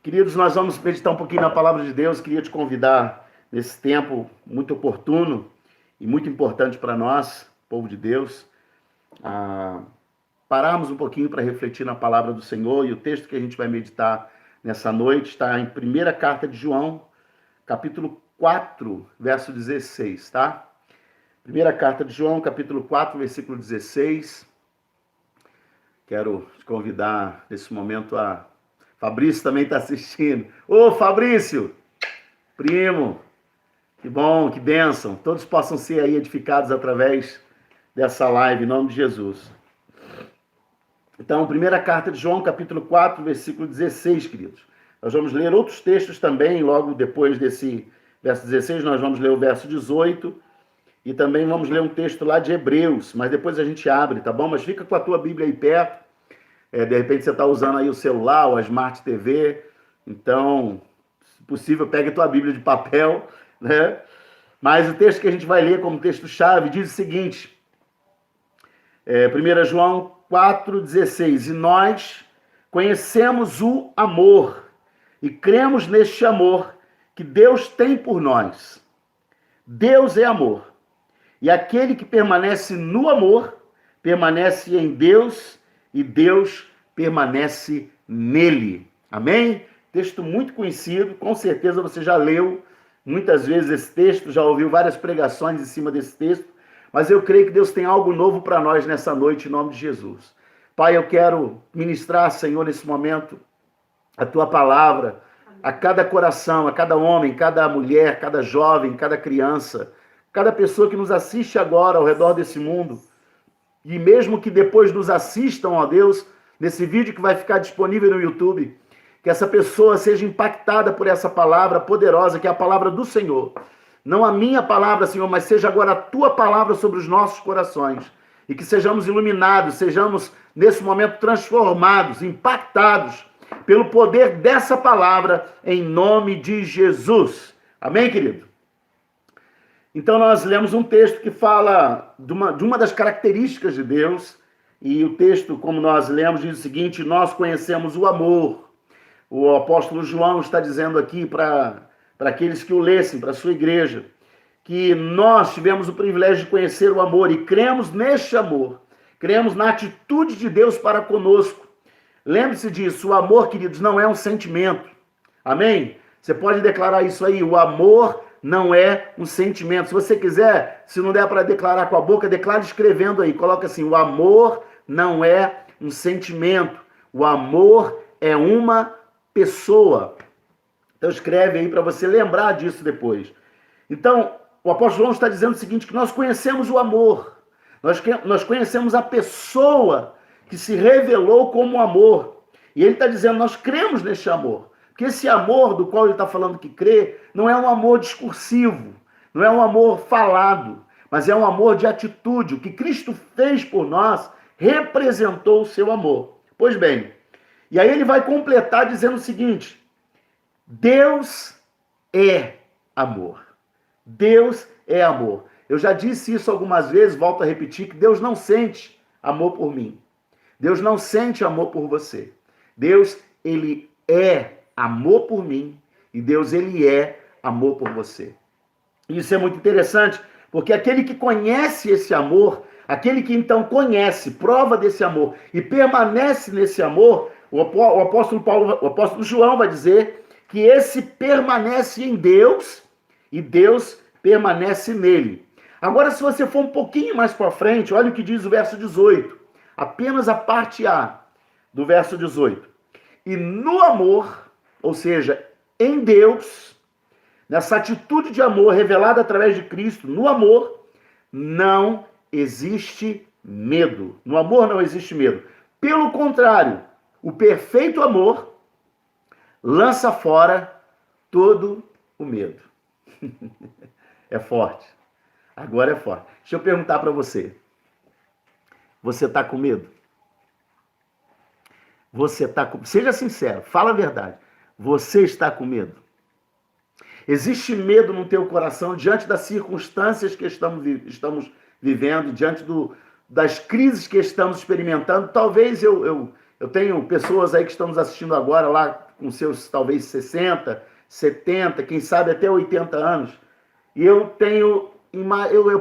Queridos, nós vamos meditar um pouquinho na palavra de Deus. Queria te convidar nesse tempo muito oportuno e muito importante para nós, povo de Deus, a pararmos um pouquinho para refletir na palavra do Senhor. E o texto que a gente vai meditar nessa noite está em primeira carta de João, capítulo 4, verso 16, tá? Primeira carta de João, capítulo 4, versículo 16. Quero te convidar nesse momento a... Fabrício também está assistindo. Ô, Fabrício! Primo! Que bom, que bênção. Todos possam ser aí edificados através dessa live, em nome de Jesus. Então, primeira carta de João, capítulo 4, versículo 16, queridos. Nós vamos ler outros textos também, logo depois desse verso 16, nós vamos ler o verso 18 e também vamos ler um texto lá de Hebreus, mas depois a gente abre, tá bom? Mas fica com a tua Bíblia aí perto. De repente você está usando aí o celular ou a Smart TV, então, se possível, pegue a tua Bíblia de papel, né? Mas o texto que a gente vai ler como texto-chave diz o seguinte, 1 João 4,16, e nós conhecemos o amor e cremos neste amor que Deus tem por nós. Deus é amor, e aquele que permanece no amor, permanece em Deus e Deus permanece nele. Amém? Texto muito conhecido, com certeza você já leu muitas vezes esse texto, já ouviu várias pregações em cima desse texto, mas eu creio que Deus tem algo novo para nós nessa noite, em nome de Jesus. Pai, eu quero ministrar, Senhor, nesse momento, a Tua palavra, a cada coração, a cada homem, cada mulher, cada jovem, cada criança, cada pessoa que nos assiste agora ao redor desse mundo, e mesmo que depois nos assistam, ó Deus, nesse vídeo que vai ficar disponível no YouTube, que essa pessoa seja impactada por essa palavra poderosa, que é a palavra do Senhor. Não a minha palavra, Senhor, mas seja agora a Tua palavra sobre os nossos corações. E que sejamos iluminados, sejamos nesse momento transformados, impactados pelo poder dessa palavra, em nome de Jesus. Amém, querido? Então nós lemos um texto que fala de uma das características de Deus, e o texto, como nós lemos, diz o seguinte: nós conhecemos o amor. O apóstolo João está dizendo aqui para aqueles que o lessem, para a sua igreja, que nós tivemos o privilégio de conhecer o amor e cremos neste amor, cremos na atitude de Deus para conosco. Lembre-se disso, o amor, queridos, não é um sentimento. Amém? Você pode declarar isso aí, o amor não é um sentimento. Se você quiser, se não der para declarar com a boca, declare escrevendo aí. Coloca assim, o amor não é um sentimento. O amor é uma pessoa. Então escreve aí para você lembrar disso depois. Então, o apóstolo João está dizendo o seguinte, que nós conhecemos o amor. Nós conhecemos a pessoa que se revelou como amor. E ele está dizendo, nós cremos neste amor. Porque esse amor do qual ele está falando que crê, não é um amor discursivo, não é um amor falado, mas é um amor de atitude. O que Cristo fez por nós representou o seu amor. Pois bem, e aí ele vai completar dizendo o seguinte, Deus é amor. Deus é amor. Eu já disse isso algumas vezes, volto a repetir, que Deus não sente amor por mim. Deus não sente amor por você. Deus, ele é amor por mim, e Deus, ele é amor por você. Isso é muito interessante, porque aquele que conhece esse amor, aquele que então conhece, prova desse amor e permanece nesse amor, o apóstolo João vai dizer que esse permanece em Deus e Deus permanece nele. Agora, se você for um pouquinho mais para frente, olha o que diz o verso 18, apenas a parte A do verso 18. E no amor, ou seja, em Deus, nessa atitude de amor revelada através de Cristo, no amor, não existe medo. No amor não existe medo. Pelo contrário, o perfeito amor lança fora todo o medo. É forte. Agora é forte. Deixa eu perguntar para você. Você está com medo? Você está com... Seja sincero, fala a verdade. Você está com medo? Existe medo no teu coração diante das circunstâncias que estamos vivendo, diante das crises que estamos experimentando? Talvez eu Eu tenho pessoas aí que estão nos assistindo agora, lá com seus talvez 60, 70, quem sabe até 80 anos. E eu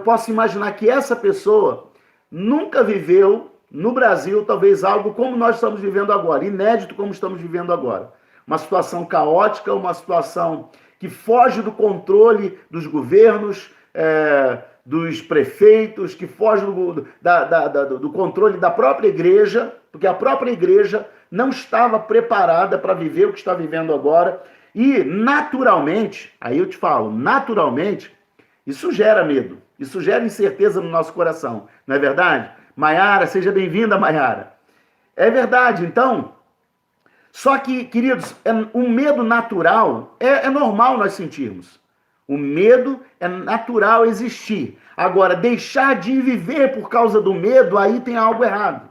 posso imaginar que essa pessoa nunca viveu no Brasil, talvez algo como nós estamos vivendo agora, inédito como estamos vivendo agora. Uma situação caótica, uma situação que foge do controle dos governos, dos prefeitos, que foge do controle da própria igreja, porque a própria igreja não estava preparada para viver o que está vivendo agora. E, naturalmente, aí eu te falo, naturalmente, isso gera medo, isso gera incerteza no nosso coração, não é verdade? Maiara, seja bem-vinda, Maiara. É verdade, então, só que, queridos, um medo natural é normal nós sentirmos. O medo é natural existir. Agora, deixar de viver por causa do medo, aí tem algo errado.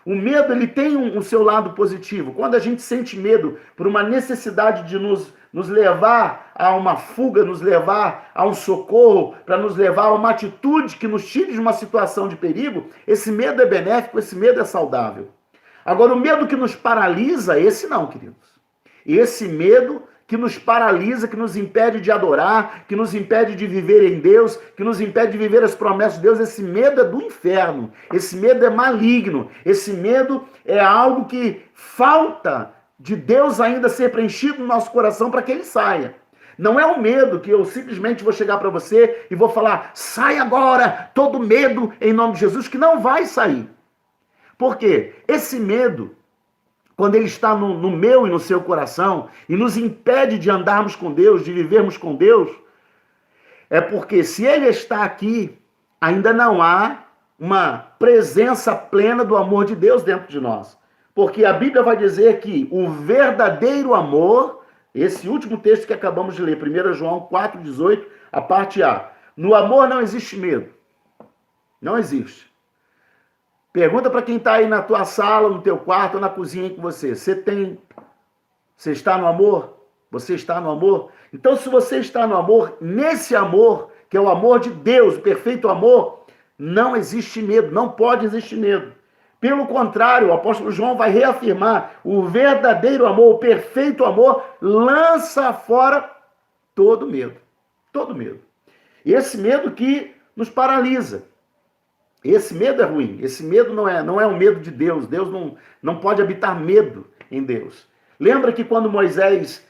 O medo, ele tem o seu lado positivo. Quando a gente sente medo por uma necessidade de nos levar a uma fuga, nos levar a um socorro, para nos levar a uma atitude que nos tire de uma situação de perigo, esse medo é benéfico, esse medo é saudável. Agora, o medo que nos paralisa, esse não, queridos. Esse medo que nos paralisa, que nos impede de adorar, que nos impede de viver em Deus, que nos impede de viver as promessas de Deus, esse medo é do inferno, esse medo é maligno, esse medo é algo que falta de Deus ainda ser preenchido no nosso coração para que ele saia. Não é um medo que eu simplesmente vou chegar para você e vou falar, sai agora, todo medo em nome de Jesus, que não vai sair. Por quê? Esse medo, quando ele está no meu e no seu coração e nos impede de andarmos com Deus, de vivermos com Deus, é porque se ele está aqui, ainda não há uma presença plena do amor de Deus dentro de nós. Porque a Bíblia vai dizer que o verdadeiro amor, esse último texto que acabamos de ler, 1 João 4,18, a parte A. No amor não existe medo. Não existe. Pergunta para quem está aí na tua sala, no teu quarto ou na cozinha com você. Você está no amor? Você está no amor? Então, se você está no amor, nesse amor, que é o amor de Deus, o perfeito amor, não existe medo, não pode existir medo. Pelo contrário, o apóstolo João vai reafirmar, o verdadeiro amor, o perfeito amor, lança fora todo medo. Todo medo. Esse medo que nos paralisa. Esse medo é ruim, esse medo não é um medo de Deus. Deus não pode habitar medo em Deus. Lembra que quando Moisés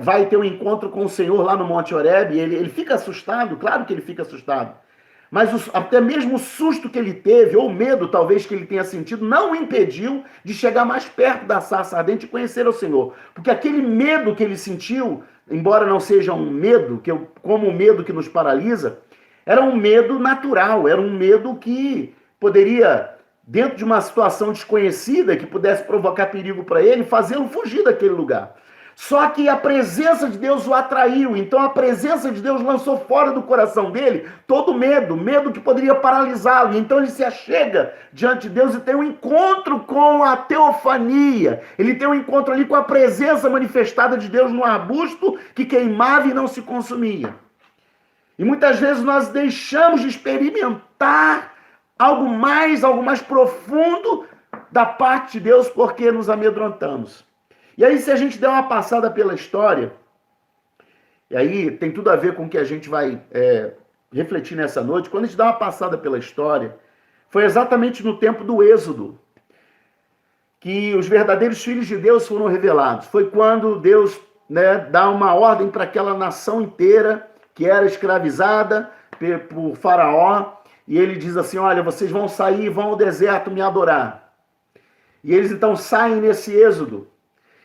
vai ter um encontro com o Senhor lá no Monte Horebe, ele fica assustado, claro que ele fica assustado. Mas até mesmo o susto que ele teve, ou o medo talvez que ele tenha sentido, não o impediu de chegar mais perto da sarça ardente e conhecer o Senhor. Porque aquele medo que ele sentiu, embora não seja um medo, como o medo que nos paralisa, era um medo natural, era um medo que poderia, dentro de uma situação desconhecida, que pudesse provocar perigo para ele, fazê-lo fugir daquele lugar. Só que a presença de Deus o atraiu, então a presença de Deus lançou fora do coração dele todo medo que poderia paralisá-lo. Então ele se achega diante de Deus e tem um encontro com a teofania. Ele tem um encontro ali com a presença manifestada de Deus no arbusto que queimava e não se consumia. E muitas vezes nós deixamos de experimentar algo mais profundo da parte de Deus porque nos amedrontamos. E aí, se a gente der uma passada pela história, e aí tem tudo a ver com o que a gente vai refletir nessa noite, quando a gente dá uma passada pela história, foi exatamente no tempo do Êxodo que os verdadeiros filhos de Deus foram revelados. Foi quando Deus dá uma ordem para aquela nação inteira que era escravizada por Faraó, e ele diz assim, olha, vocês vão sair e vão ao deserto me adorar. E eles então saem nesse êxodo,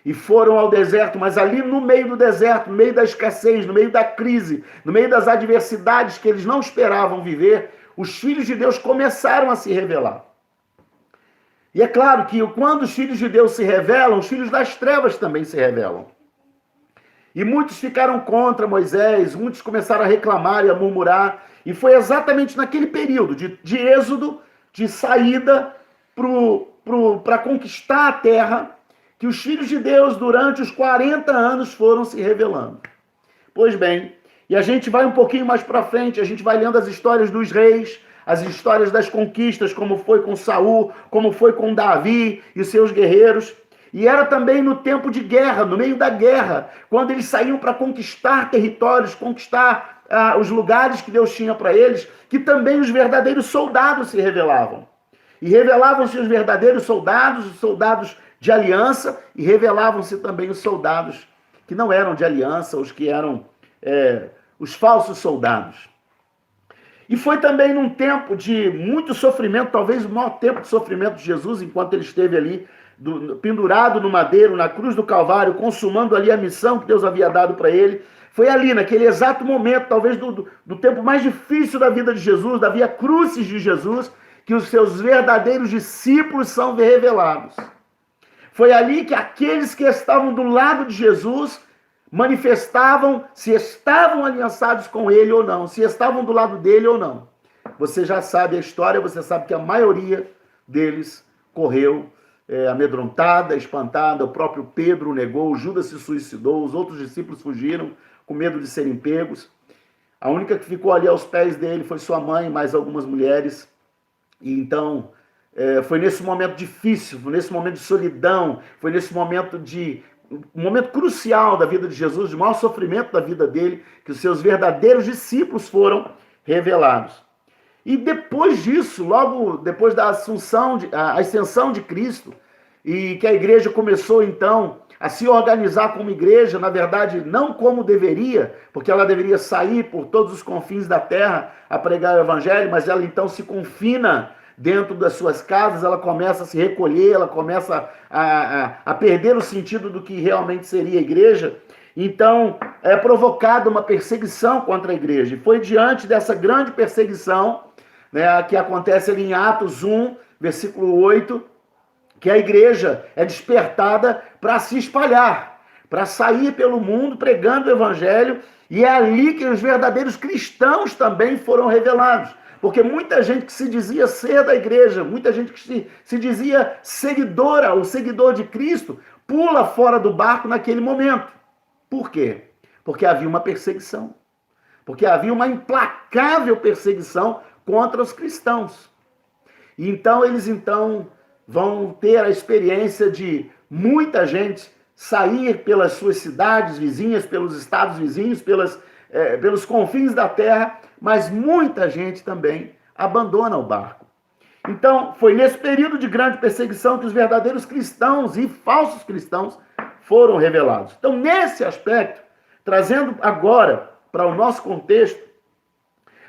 e foram ao deserto, mas ali no meio do deserto, no meio da escassez, no meio da crise, no meio das adversidades que eles não esperavam viver, os filhos de Deus começaram a se revelar. E é claro que quando os filhos de Deus se revelam, os filhos das trevas também se revelam. E muitos ficaram contra Moisés, muitos começaram a reclamar e a murmurar. E foi exatamente naquele período de êxodo, de saída para conquistar a terra, que os filhos de Deus, durante os 40 anos, foram se revelando. Pois bem, e a gente vai um pouquinho mais para frente, a gente vai lendo as histórias dos reis, as histórias das conquistas, como foi com Saul, como foi com Davi e os seus guerreiros. E era também no tempo de guerra, no meio da guerra, quando eles saíam para conquistar territórios, conquistar os lugares que Deus tinha para eles, que também os verdadeiros soldados se revelavam. E revelavam-se os verdadeiros soldados, os soldados de aliança, e revelavam-se também os soldados que não eram de aliança, os que eram os falsos soldados. E foi também num tempo de muito sofrimento, talvez o maior tempo de sofrimento de Jesus, enquanto ele esteve ali, pendurado no madeiro, na cruz do Calvário, consumando ali a missão que Deus havia dado para ele. Foi ali, naquele exato momento, talvez do tempo mais difícil da vida de Jesus, da via crucis de Jesus, que os seus verdadeiros discípulos são revelados. Foi ali que aqueles que estavam do lado de Jesus manifestavam se estavam aliançados com ele ou não, se estavam do lado dele ou não. Você já sabe a história, você sabe que a maioria deles correu amedrontada, espantada. O próprio Pedro negou, Judas se suicidou, os outros discípulos fugiram com medo de serem pegos. A única que ficou ali aos pés dele foi sua mãe, mais algumas mulheres. E então, foi nesse momento difícil, foi nesse momento de solidão, foi nesse momento um momento crucial da vida de Jesus, de maior sofrimento da vida dele, que os seus verdadeiros discípulos foram revelados. E depois disso, logo depois da ascensão de Cristo, e que a igreja começou então a se organizar como igreja, na verdade não como deveria, porque ela deveria sair por todos os confins da terra a pregar o evangelho, mas ela então se confina dentro das suas casas, ela começa a se recolher, ela começa a perder o sentido do que realmente seria a igreja. Então, é provocada uma perseguição contra a igreja. E foi diante dessa grande perseguição, né, que acontece ali em Atos 1, versículo 8, que a igreja é despertada para se espalhar, para sair pelo mundo pregando o evangelho, e é ali que os verdadeiros cristãos também foram revelados. Porque muita gente que se dizia ser da igreja, muita gente que se dizia seguidora ou seguidor de Cristo, pula fora do barco naquele momento. Por quê? Porque havia uma perseguição. Porque havia uma implacável perseguição contra os cristãos. E então eles vão ter a experiência de muita gente sair pelas suas cidades vizinhas, pelos estados vizinhos, pelos confins da terra, mas muita gente também abandona o barco. Então, foi nesse período de grande perseguição que os verdadeiros cristãos e falsos cristãos foram revelados. Então, nesse aspecto, trazendo agora para o nosso contexto,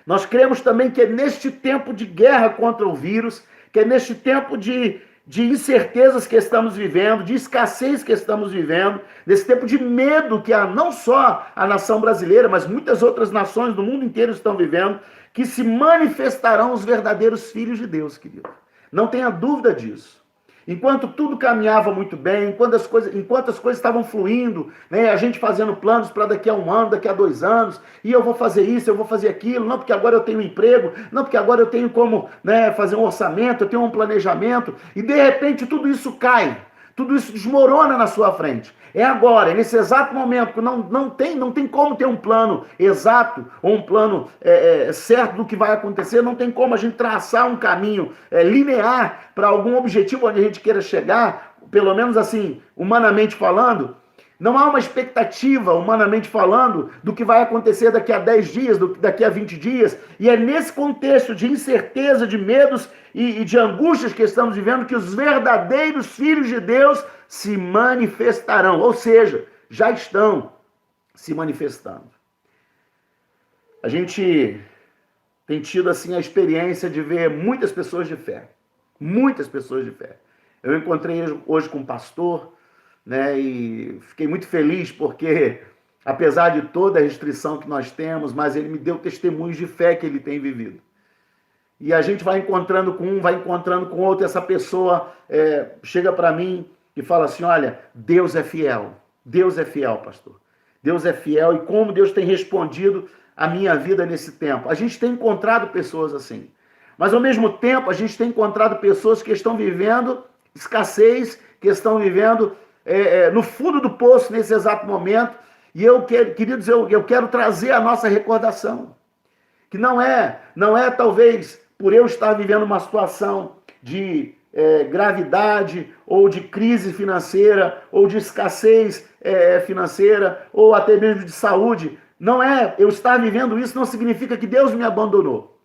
nós cremos também que é neste tempo de guerra contra o vírus, que é neste tempo de incertezas que estamos vivendo, de escassez que estamos vivendo, nesse tempo de medo que não só a nação brasileira, mas muitas outras nações do mundo inteiro estão vivendo, que se manifestarão os verdadeiros filhos de Deus, querido. Não tenha dúvida disso. Enquanto tudo caminhava muito bem, enquanto as coisas estavam fluindo, né, a gente fazendo planos para daqui a 1 ano, daqui a 2 anos, e eu vou fazer isso, eu vou fazer aquilo, não porque agora eu tenho um emprego, não porque agora eu tenho como, né, fazer um orçamento, eu tenho um planejamento, e de repente tudo isso cai, tudo isso desmorona na sua frente. É agora, é nesse exato momento, que não tem como ter um plano exato, ou um plano certo do que vai acontecer, não tem como a gente traçar um caminho linear para algum objetivo onde a gente queira chegar, pelo menos assim, humanamente falando. Não há uma expectativa, humanamente falando, do que vai acontecer daqui a 10 dias, daqui a 20 dias. E é nesse contexto de incerteza, de medos e de angústias que estamos vivendo que os verdadeiros filhos de Deus se manifestarão. Ou seja, já estão se manifestando. A gente tem tido assim a experiência de ver muitas pessoas de fé. Muitas pessoas de fé. Eu encontrei hoje com um pastor, né, e fiquei muito feliz porque, apesar de toda a restrição que nós temos, mas ele me deu testemunhos de fé que ele tem vivido. E a gente vai encontrando com um, vai encontrando com outro, e essa pessoa chega para mim e fala assim: olha, Deus é fiel, pastor. Deus é fiel, e como Deus tem respondido a minha vida nesse tempo. A gente tem encontrado pessoas assim, mas ao mesmo tempo a gente tem encontrado pessoas que estão vivendo escassez, que estão vivendo no fundo do poço nesse exato momento. E queridos, eu quero trazer a nossa recordação, que não é talvez por eu estar vivendo uma situação de gravidade, ou de crise financeira, ou de escassez financeira, ou até mesmo de saúde. Não é, eu estar vivendo isso não significa que Deus me abandonou.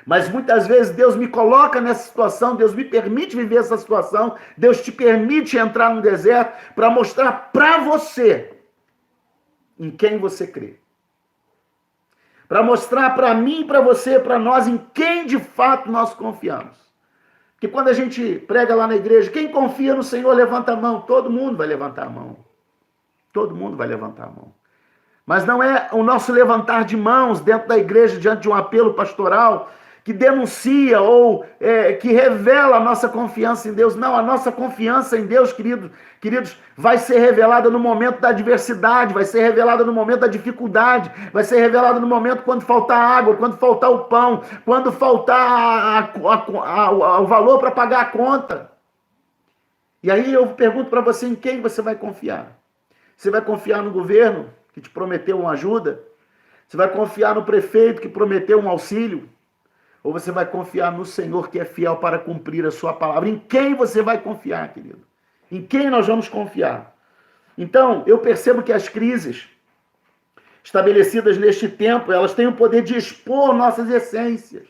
Mas muitas vezes Deus me coloca nessa situação, Deus me permite viver essa situação, Deus te permite entrar no deserto para mostrar para você em quem você crê. Para mostrar para mim e para você, para nós, em quem de fato nós confiamos. Porque quando a gente prega lá na igreja, quem confia no Senhor, levanta a mão. Todo mundo vai levantar a mão. Todo mundo vai levantar a mão. Mas não é o nosso levantar de mãos dentro da igreja, diante de um apelo pastoral, que denuncia ou que revela a nossa confiança em Deus. Não, a nossa confiança em Deus, queridos, vai ser revelada no momento da adversidade, vai ser revelada no momento da dificuldade, vai ser revelada no momento quando faltar água, quando faltar o pão, quando faltar o valor para pagar a conta. E aí eu pergunto para você, em quem você vai confiar? Você vai confiar no governo, que te prometeu uma ajuda? Você vai confiar no prefeito, que prometeu um auxílio? Ou você vai confiar no Senhor, que é fiel para cumprir a sua palavra? Em quem você vai confiar, querido? Em quem nós vamos confiar? Então, eu percebo que as crises estabelecidas neste tempo, elas têm o poder de expor nossas essências.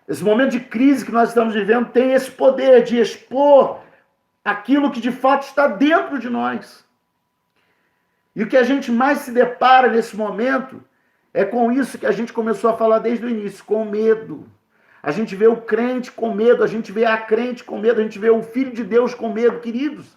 Esse momento de crise que nós estamos vivendo tem esse poder de expor aquilo que de fato está dentro de nós. E o que a gente mais se depara nesse momento é com isso que a gente começou a falar desde o início, com medo. A gente vê o crente com medo, a gente vê a crente com medo, a gente vê o Filho de Deus com medo. Queridos,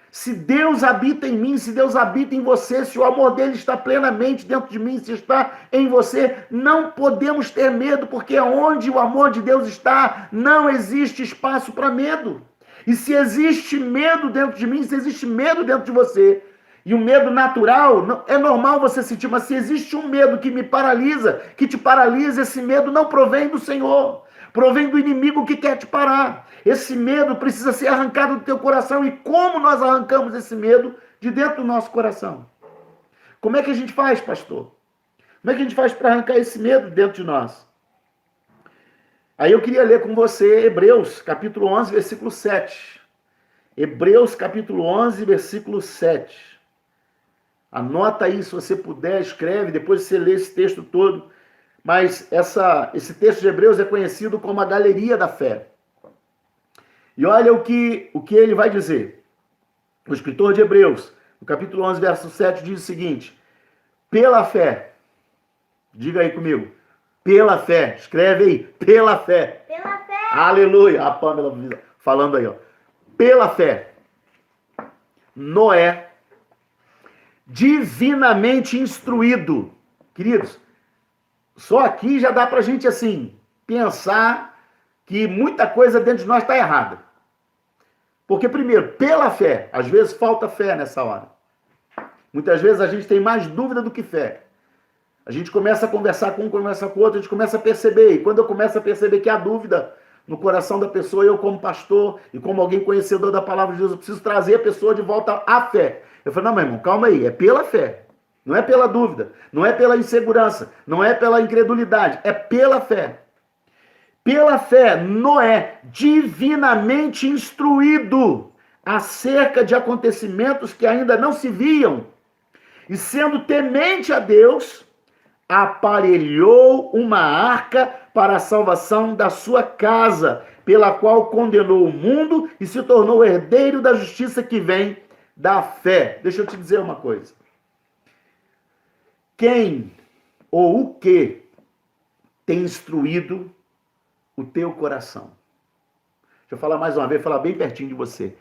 se Deus habita em mim, se Deus habita em você, se o amor dele está plenamente dentro de mim, se está em você, não podemos ter medo, porque onde o amor de Deus está, não existe espaço para medo. E se existe medo dentro de mim, se existe medo dentro de você, e o medo natural, é normal você sentir, mas se existe um medo que me paralisa, que te paralisa, esse medo não provém do Senhor, provém do inimigo que quer te parar. Esse medo precisa ser arrancado do teu coração. E como nós arrancamos esse medo de dentro do nosso coração? Como é que a gente faz, pastor? Como é que a gente faz para arrancar esse medo dentro de nós? Aí eu queria ler com você Hebreus, capítulo 11, versículo 7. Hebreus, capítulo 11, versículo 7. Anota aí, se você puder, escreve, depois você lê esse texto todo. Mas esse texto de Hebreus é conhecido como a galeria da fé. E olha o que ele vai dizer. O escritor de Hebreus, no capítulo 11, verso 7, diz o seguinte: pela fé, diga aí comigo, pela fé, escreve aí, pela fé. Pela fé. Aleluia, a Pâmela falando aí, ó. Pela fé, Noé, divinamente instruído. Queridos, só aqui já dá pra gente, assim, pensar que muita coisa dentro de nós está errada. Porque, primeiro, pela fé, às vezes falta fé nessa hora. Muitas vezes a gente tem mais dúvida do que fé. A gente começa a conversar com um, conversa com o outro, a gente começa a perceber. E quando eu começo a perceber que há dúvida no coração da pessoa, eu como pastor e como alguém conhecedor da palavra de Deus, eu preciso trazer a pessoa de volta à fé. Eu falo, não, meu irmão, calma aí, é pela fé. Não é pela dúvida, não é pela insegurança, não é pela incredulidade, é pela fé. Pela fé, Noé, divinamente instruído acerca de acontecimentos que ainda não se viam, e sendo temente a Deus, aparelhou uma arca para a salvação da sua casa, pela qual condenou o mundo e se tornou herdeiro da justiça que vem da fé. Deixa eu te dizer uma coisa. Quem ou o que tem instruído o teu coração? Deixa eu falar mais uma vez, falar bem pertinho de você.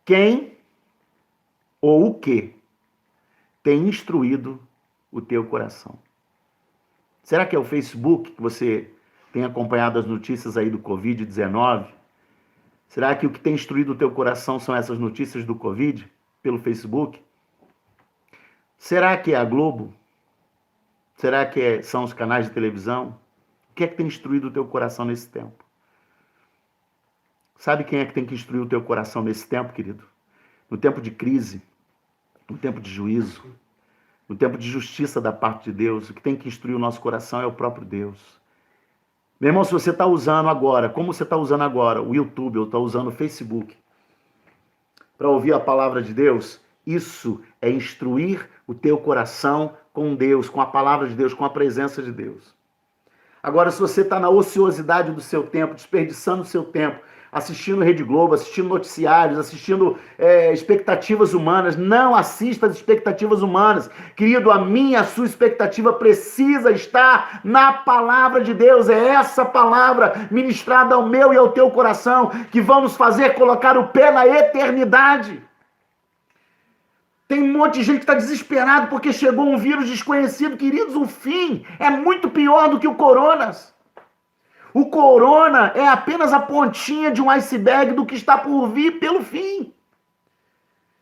Quem ou o que tem instruído o teu coração? Será que é o Facebook que você tem acompanhado as notícias aí do Covid-19? Será que o que tem instruído o teu coração são essas notícias do Covid pelo Facebook? Será que é a Globo? Será que são os canais de televisão? O que é que tem instruído o teu coração nesse tempo? Sabe quem é que tem que instruir o teu coração nesse tempo, querido? No tempo de crise, no tempo de juízo, no tempo de justiça da parte de Deus, o que tem que instruir o nosso coração é o próprio Deus. Meu irmão, se você está usando agora, como você está usando agora o YouTube ou está usando o Facebook para ouvir a palavra de Deus, isso é instruir o teu coração com Deus, com a palavra de Deus, com a presença de Deus. Agora, se você está na ociosidade do seu tempo, desperdiçando o seu tempo, assistindo Rede Globo, assistindo noticiários, assistindo expectativas humanas, não assista as expectativas humanas. Querido, a minha, a sua expectativa precisa estar na palavra de Deus. É essa palavra ministrada ao meu e ao teu coração que vão nos fazer colocar o pé na eternidade. Tem um monte de gente que está desesperado porque chegou um vírus desconhecido. Queridos, o fim é muito pior do que o coronas. O corona é apenas a pontinha de um iceberg do que está por vir pelo fim.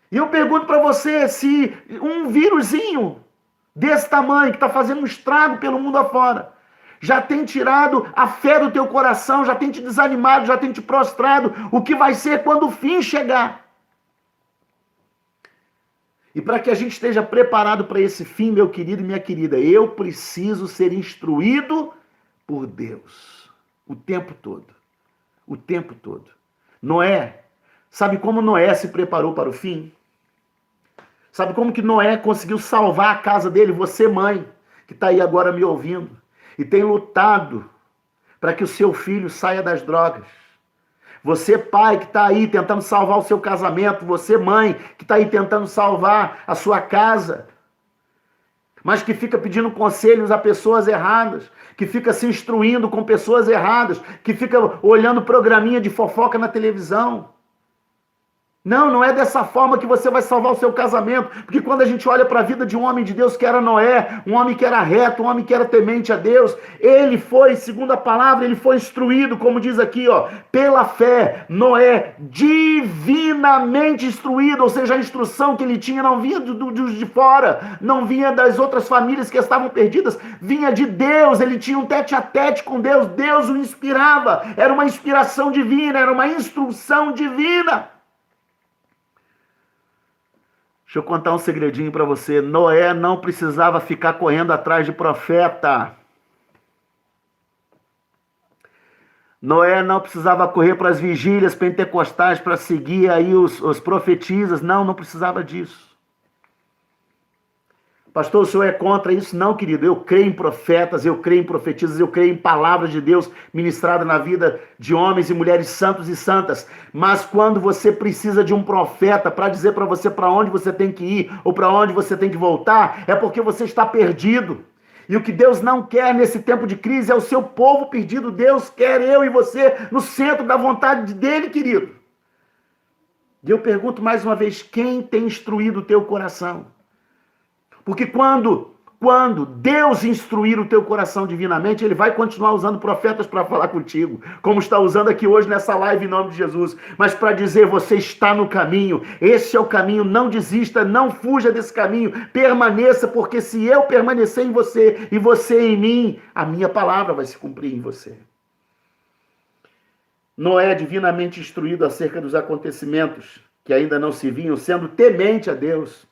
E eu pergunto para você, se um vírusinho desse tamanho, que está fazendo um estrago pelo mundo afora, já tem tirado a fé do teu coração, já tem te desanimado, já tem te prostrado, o que vai ser quando o fim chegar? E para que a gente esteja preparado para esse fim, meu querido e minha querida, eu preciso ser instruído por Deus. O tempo todo. O tempo todo. Noé, sabe como Noé se preparou para o fim? Sabe como que Noé conseguiu salvar a casa dele? Você, mãe, que está aí agora me ouvindo, e tem lutado para que o seu filho saia das drogas. Você, pai, que está aí tentando salvar o seu casamento. Você, mãe, que está aí tentando salvar a sua casa, mas que fica pedindo conselhos a pessoas erradas, que fica se instruindo com pessoas erradas, que fica olhando programinha de fofoca na televisão. Não é dessa forma que você vai salvar o seu casamento, porque quando a gente olha para a vida de um homem de Deus que era Noé, um homem que era reto, um homem que era temente a Deus, ele foi, segundo a palavra, ele foi instruído, como diz aqui, pela fé. Noé, divinamente instruído, ou seja, a instrução que ele tinha não vinha de fora, não vinha das outras famílias que estavam perdidas, vinha de Deus. Ele tinha um tete a tete com Deus, Deus o inspirava, era uma inspiração divina, era uma instrução divina. Deixa eu contar um segredinho para você. Noé não precisava ficar correndo atrás de profeta. Noé não precisava correr para as vigílias pentecostais para seguir aí os profetisas. Não precisava disso. Pastor, o senhor é contra isso? Não, querido. Eu creio em profetas, eu creio em profetisas, eu creio em palavras de Deus ministrada na vida de homens e mulheres santos e santas. Mas quando você precisa de um profeta para dizer para você para onde você tem que ir ou para onde você tem que voltar, é porque você está perdido. E o que Deus não quer nesse tempo de crise é o seu povo perdido. Deus quer eu e você no centro da vontade dele, querido. E eu pergunto mais uma vez, quem tem instruído o teu coração? Porque quando Deus instruir o teu coração divinamente, ele vai continuar usando profetas para falar contigo, como está usando aqui hoje nessa live em nome de Jesus, mas para dizer, você está no caminho, esse é o caminho, não desista, não fuja desse caminho, permaneça, porque se eu permanecer em você e você em mim, a minha palavra vai se cumprir em você. Noé, divinamente instruído acerca dos acontecimentos que ainda não se vinham, sendo temente a Deus,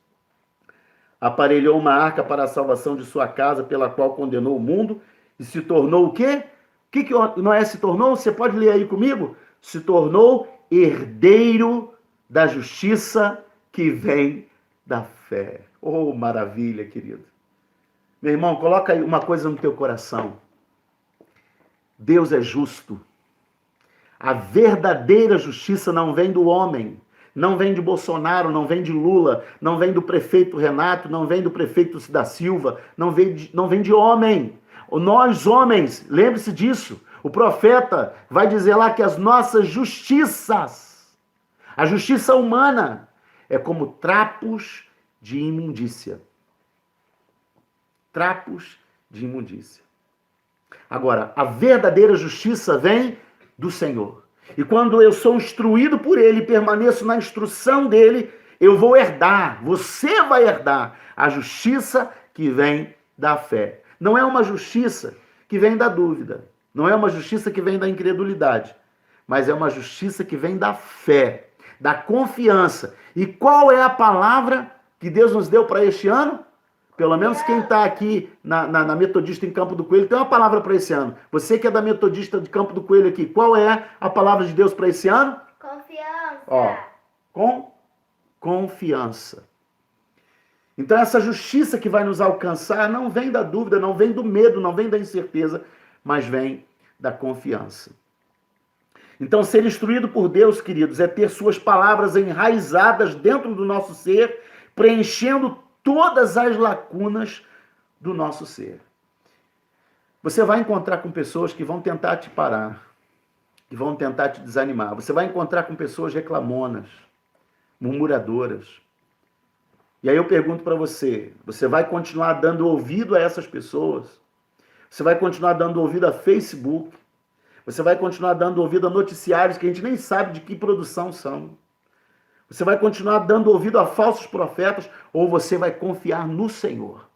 aparelhou uma arca para a salvação de sua casa, pela qual condenou o mundo, e se tornou o quê? O que Noé se tornou? Você pode ler aí comigo? Se tornou herdeiro da justiça que vem da fé. Oh, maravilha, querido. Meu irmão, coloca aí uma coisa no teu coração. Deus é justo. A verdadeira justiça não vem do homem. Não vem de Bolsonaro, não vem de Lula, não vem do prefeito Renato, não vem do prefeito da Silva, não vem de homem. Nós, homens, lembre-se disso. O profeta vai dizer lá que as nossas justiças, a justiça humana, é como trapos de imundícia. Trapos de imundícia. Agora, a verdadeira justiça vem do Senhor. E quando eu sou instruído por ele, permaneço na instrução dele, eu vou herdar, você vai herdar a justiça que vem da fé. Não é uma justiça que vem da dúvida, não é uma justiça que vem da incredulidade, mas é uma justiça que vem da fé, da confiança. E qual é a palavra que Deus nos deu para este ano? Pelo menos quem está aqui na Metodista em Campo do Coelho tem uma palavra para esse ano. Você que é da Metodista de Campo do Coelho aqui, qual é a palavra de Deus para esse ano? Confiança. Ó, com confiança. Então essa justiça que vai nos alcançar não vem da dúvida, não vem do medo, não vem da incerteza, mas vem da confiança. Então ser instruído por Deus, queridos, é ter suas palavras enraizadas dentro do nosso ser, preenchendo todas as lacunas do nosso ser. Você vai encontrar com pessoas que vão tentar te parar, que vão tentar te desanimar. Você vai encontrar com pessoas reclamonas, murmuradoras. E aí eu pergunto para você, você vai continuar dando ouvido a essas pessoas? Você vai continuar dando ouvido a Facebook? Você vai continuar dando ouvido a noticiários que a gente nem sabe de que produção são? Você vai continuar dando ouvido a falsos profetas ou você vai confiar no Senhor?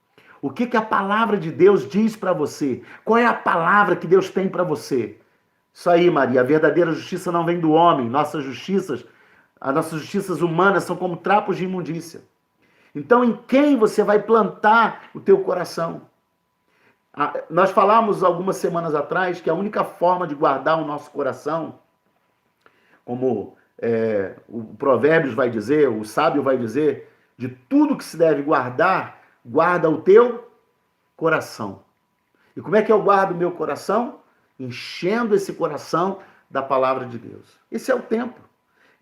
O que a palavra de Deus diz para você? Qual é a palavra que Deus tem para você? Isso aí, Maria, a verdadeira justiça não vem do homem. As nossas justiças humanas são como trapos de imundícia. Então, em quem você vai plantar o teu coração? Nós falamos algumas semanas atrás que a única forma de guardar o nosso coração, como o Provérbios vai dizer, o sábio vai dizer, de tudo que se deve guardar, guarda o teu coração. E como é que eu guardo o meu coração? Enchendo esse coração da palavra de Deus. Esse é o tempo.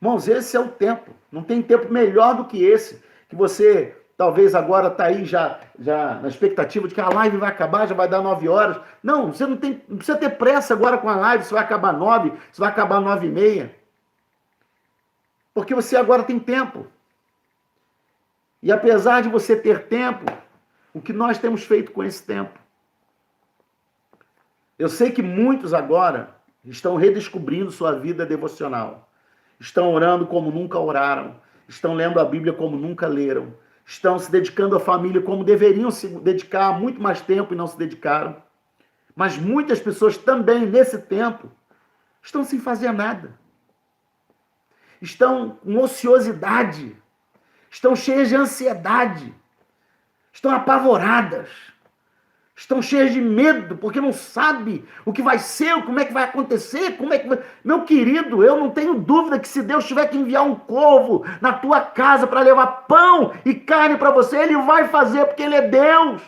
Irmãos, esse é o tempo. Não tem tempo melhor do que esse, que você talvez agora está aí já na expectativa de que a live vai acabar, já vai dar 9 horas. Não, você não precisa ter pressa agora com a live, se vai acabar 9, se vai acabar 9h30. Porque você agora tem tempo. E apesar de você ter tempo, o que nós temos feito com esse tempo? Eu sei que muitos agora estão redescobrindo sua vida devocional. Estão orando como nunca oraram. Estão lendo a Bíblia como nunca leram. Estão se dedicando à família como deveriam se dedicar há muito mais tempo e não se dedicaram. Mas muitas pessoas também, nesse tempo, estão sem fazer nada. Estão com ociosidade. Estão cheias de ansiedade. Estão apavoradas. Estão cheias de medo, porque não sabe o que vai ser, como é que vai acontecer, como é que vai... Meu querido, eu não tenho dúvida que se Deus tiver que enviar um corvo na tua casa para levar pão e carne para você, Ele vai fazer, porque Ele é Deus.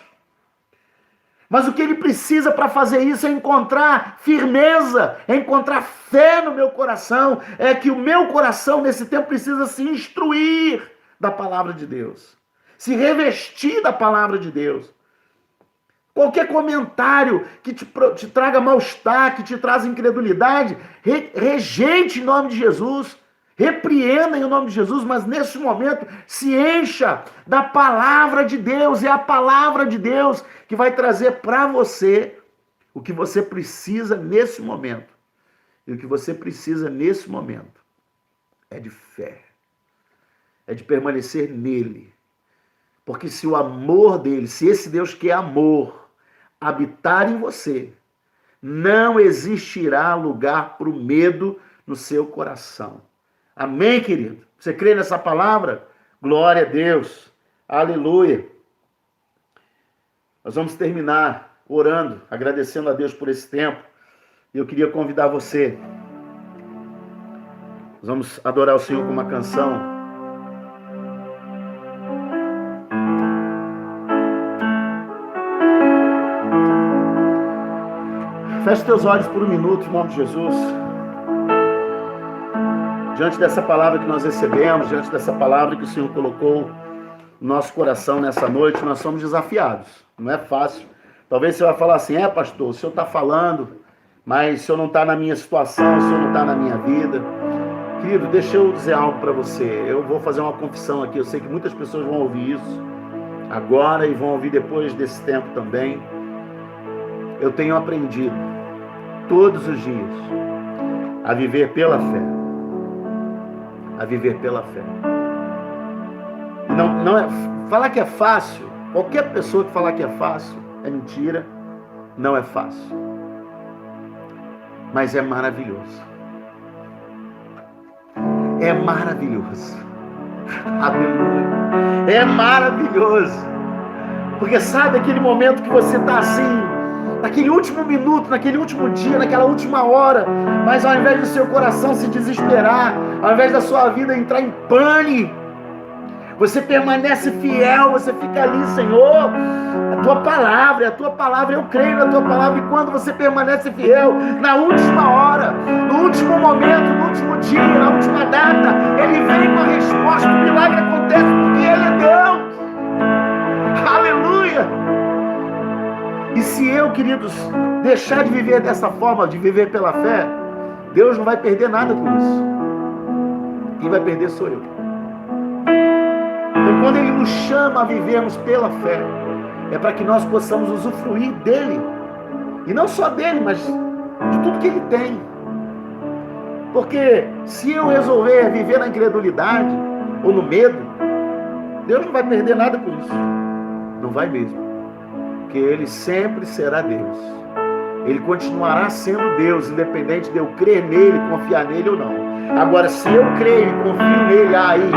Mas o que Ele precisa para fazer isso é encontrar firmeza, é encontrar fé no meu coração, é que o meu coração nesse tempo precisa se instruir da palavra de Deus, se revestir da palavra de Deus. Qualquer comentário que te traga mal-estar, que te traz incredulidade, rejeite em nome de Jesus, repreenda em nome de Jesus, mas nesse momento se encha da palavra de Deus. É a palavra de Deus que vai trazer para você o que você precisa nesse momento. E o que você precisa nesse momento é de fé, é de permanecer nele. Porque se o amor dele, se esse Deus que é amor, habitar em você, não existirá lugar para o medo no seu coração. Amém, querido? Você crê nessa palavra? Glória a Deus. Aleluia. Nós vamos terminar orando, agradecendo a Deus por esse tempo. E eu queria convidar você. Nós vamos adorar o Senhor com uma canção. Feche teus olhos por um minuto, em nome de Jesus. Diante dessa palavra que nós recebemos, diante dessa palavra que o Senhor colocou no nosso coração nessa noite, nós somos desafiados. Não é fácil. Talvez você vai falar assim, pastor, o Senhor está falando, mas o Senhor não está na minha situação, o Senhor não está na minha vida. Querido, deixa eu dizer algo para você. Eu vou fazer uma confissão aqui. Eu sei que muitas pessoas vão ouvir isso agora e vão ouvir depois desse tempo também. Eu tenho aprendido todos os dias a viver pela fé. A viver pela fé. Não é, falar que é fácil, qualquer pessoa que falar que é fácil é mentira, não é fácil. Mas é maravilhoso. É maravilhoso. Aleluia. É maravilhoso. Porque sabe aquele momento que você está assim, naquele último minuto, naquele último dia, naquela última hora, mas ao invés do seu coração se desesperar, ao invés da sua vida entrar em pane, você permanece fiel, você fica ali, Senhor, a tua palavra, eu creio na tua palavra, e quando você permanece fiel, na última hora, no último momento, no último dia, na última data, Ele vem com a resposta, o milagre acontece porque Ele é Deus. Aleluia! E se eu, queridos, deixar de viver dessa forma, de viver pela fé, Deus não vai perder nada com isso. Quem vai perder sou eu. Então, quando Ele nos chama a vivermos pela fé, é para que nós possamos usufruir dEle. E não só dEle, mas de tudo que Ele tem. Porque se eu resolver viver na incredulidade ou no medo, Deus não vai perder nada com isso. Não vai mesmo. Porque Ele sempre será Deus. Ele continuará sendo Deus, independente de eu crer nele, confiar nele ou não. Agora, se eu creio e confio nele, aí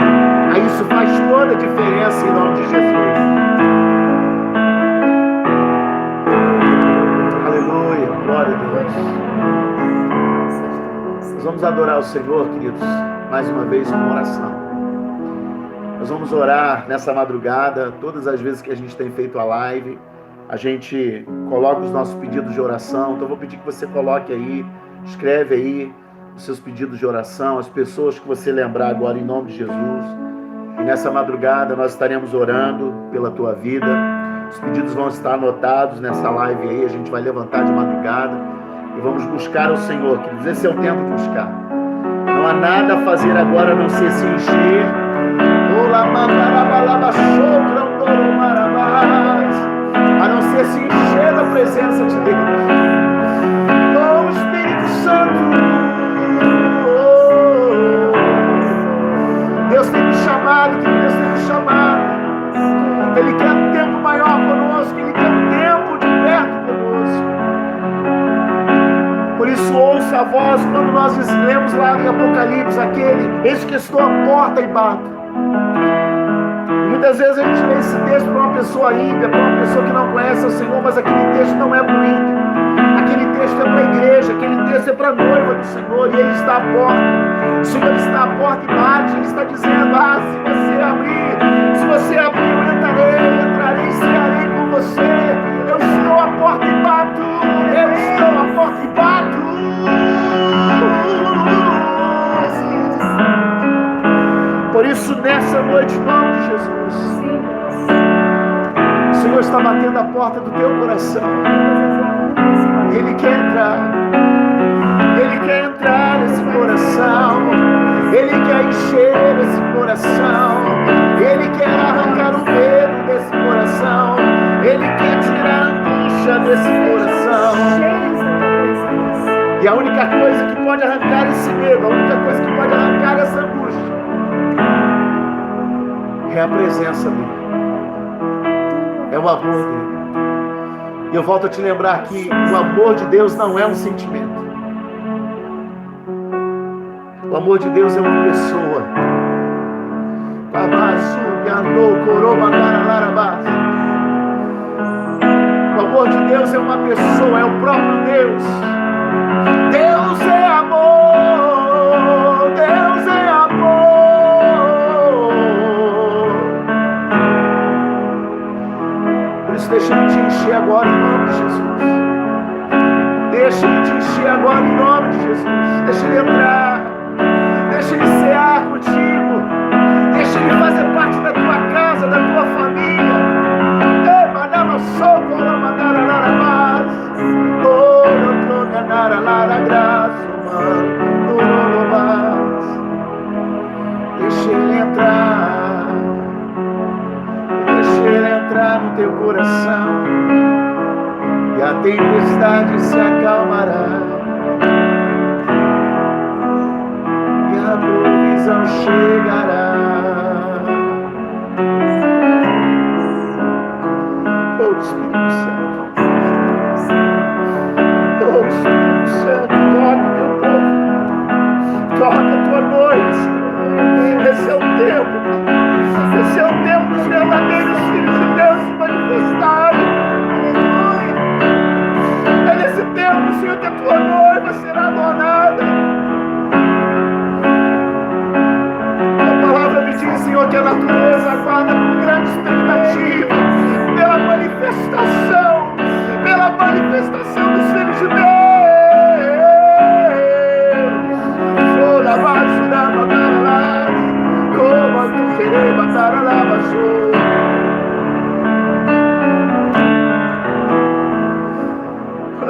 isso faz toda a diferença em nome de Jesus. Aleluia, glória a Deus. Nós vamos adorar o Senhor, queridos, mais uma vez com oração. Nós vamos orar nessa madrugada, todas as vezes que a gente tem feito a live, a gente coloca os nossos pedidos de oração. Então eu vou pedir que você coloque aí, escreve aí os seus pedidos de oração, as pessoas que você lembrar agora em nome de Jesus. E nessa madrugada nós estaremos orando pela tua vida. Os pedidos vão estar anotados nessa live aí, a gente vai levantar de madrugada e vamos buscar o Senhor, queridos. Esse é o tempo de buscar. Não há nada a fazer agora a não ser se encher. A não ser se encher da presença de Deus. Oh, Espírito Santo, Deus tem me chamado, Deus tem me chamado. Ele quer um tempo maior conosco, Ele quer um tempo de perto conosco. Por isso ouça a voz quando nós lemos lá em Apocalipse eis que estou à porta e bato. Muitas vezes a gente lê esse texto para uma pessoa ímpia, para uma pessoa que não conhece o Senhor, mas aquele texto não é para o ímpio. Aquele texto é para a igreja, aquele texto é para a noiva do Senhor, e Ele está à porta. O Senhor está à porta e bate. Ele está dizendo: se você abrir, eu entrarei e cearei com você. Eu estou à porta e bato. Eu estou à porta e bato. Por isso, nessa noite, em nome de Jesus, o Senhor está batendo a porta do teu coração. Ele quer entrar. Ele quer entrar nesse coração. Ele quer encher esse coração. Ele quer arrancar o medo desse coração. Ele quer tirar a angústia desse coração. E a única coisa que pode arrancar esse medo, a única coisa que pode arrancar essa angústia, é a presença dele, é o amor dele. E eu volto a te lembrar que o amor de Deus não é um sentimento. O amor de Deus é uma pessoa. O amor de Deus é uma pessoa, é o próprio Deus. Deus é amor, Deus é amor. Por isso deixa Ele te encher agora em nome de Jesus. Deixa Ele te encher agora em nome de Jesus. Deixa Ele entrar. Deixa Ele cear contigo. Deixa Ele fazer parte da tua casa, da tua família. Deixa Ele entrar. Deixa Ele entrar no teu coração. E a tempestade se acalmará. A provisão chegará. Oh, Espírito Santo. Oh, Espírito Santo, toca o teu povo. Toca a tua noite. Esse é o tempo. Esse é o tempo dos verdadeiros filhos de Deus se manifestar.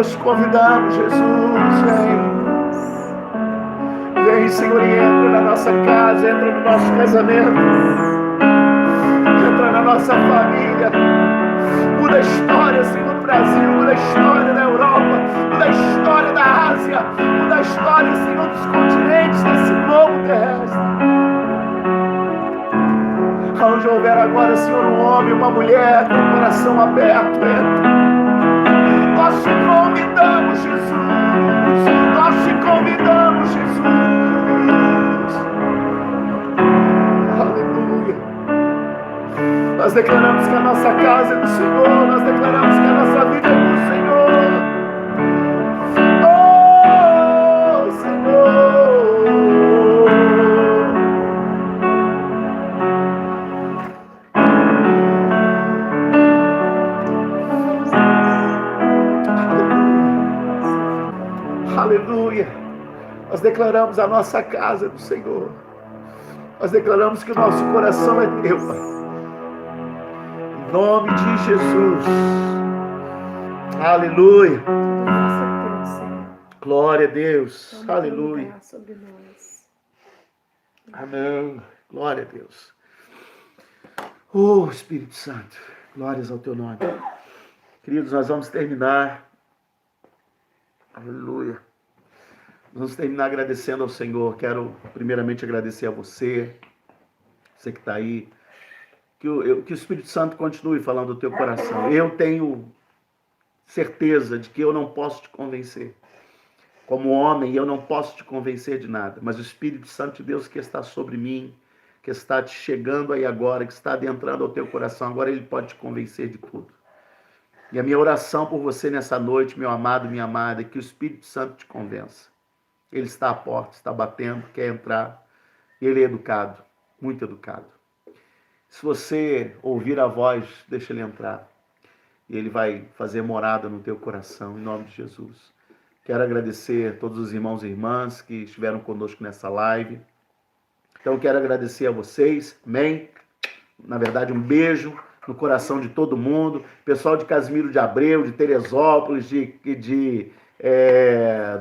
Nós te convidamos, Jesus, vem. Vem, Senhor, e entra na nossa casa, entra no nosso casamento, entra na nossa família. Muda a história, Senhor, do Brasil, muda a história da Europa, muda a história da Ásia, muda a história, Senhor, dos continentes desse globo terrestre. Onde houver agora, Senhor, um homem, uma mulher, com o coração aberto, entra. Nós te convidamos, Jesus. Nós te convidamos, Jesus. Aleluia. Nós declaramos que a nossa casa é do Senhor. Nós declaramos que a nossa vida é do Senhor. Oh, Senhor. Aleluia. Nós declaramos a nossa casa do Senhor. Nós declaramos que o nosso coração é teu, Pai. Em nome de Jesus. Aleluia. Glória a Deus. Aleluia. Amém. Glória a Deus. Oh, Espírito Santo. Glórias ao teu nome. Queridos, nós vamos terminar. Aleluia. Vamos terminar agradecendo ao Senhor. Quero primeiramente agradecer a você que está aí. Que o Espírito Santo continue falando do teu coração. Eu tenho certeza de que eu não posso te convencer. Como homem, eu não posso te convencer de nada. Mas o Espírito Santo de Deus que está sobre mim, que está te chegando aí agora, que está adentrando ao teu coração, agora ele pode te convencer de tudo. E a minha oração por você nessa noite, meu amado, minha amada, é que o Espírito Santo te convença. Ele está à porta, está batendo, quer entrar. Ele é educado, muito educado. Se você ouvir a voz, deixa ele entrar. E ele vai fazer morada no teu coração, em nome de Jesus. Quero agradecer a todos os irmãos e irmãs que estiveram conosco nessa live. Então, quero agradecer a vocês, amém? Na verdade, um beijo no coração de todo mundo. Pessoal de Casimiro de Abreu, de Teresópolis,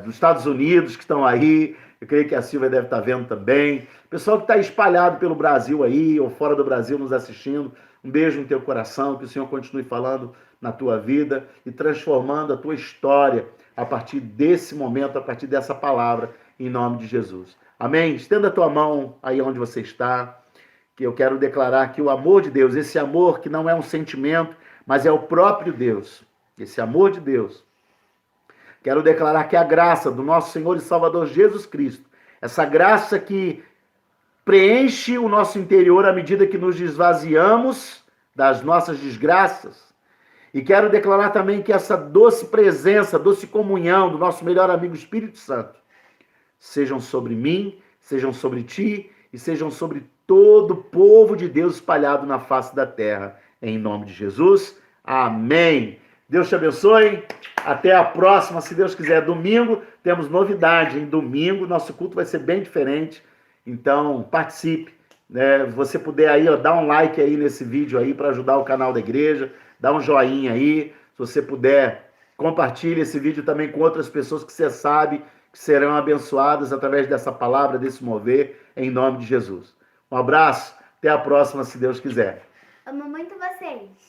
dos Estados Unidos que estão aí. Eu creio que a Silvia deve estar vendo também. Pessoal que está espalhado pelo Brasil aí, ou fora do Brasil nos assistindo. Um beijo no teu coração, que o Senhor continue falando na tua vida e transformando a tua história a partir desse momento, a partir dessa palavra, em nome de Jesus. Amém? Estenda a tua mão aí onde você está, que eu quero declarar que o amor de Deus, esse amor que não é um sentimento, mas é o próprio Deus, esse amor de Deus, quero declarar que a graça do nosso Senhor e Salvador Jesus Cristo, essa graça que preenche o nosso interior à medida que nos esvaziamos das nossas desgraças, e quero declarar também que essa doce presença, doce comunhão do nosso melhor amigo Espírito Santo, sejam sobre mim, sejam sobre ti e sejam sobre todo o povo de Deus espalhado na face da terra. Em nome de Jesus. Amém. Deus te abençoe. Até a próxima, se Deus quiser. Domingo, temos novidade. Em domingo, nosso culto vai ser bem diferente. Então, participe. Né? Se você puder aí, dá um like aí nesse vídeo aí para ajudar o canal da igreja. Dá um joinha aí. Se você puder, compartilhe esse vídeo também com outras pessoas que você sabe que serão abençoadas através dessa palavra, desse mover, em nome de Jesus. Um abraço, até a próxima, se Deus quiser. Amo muito vocês.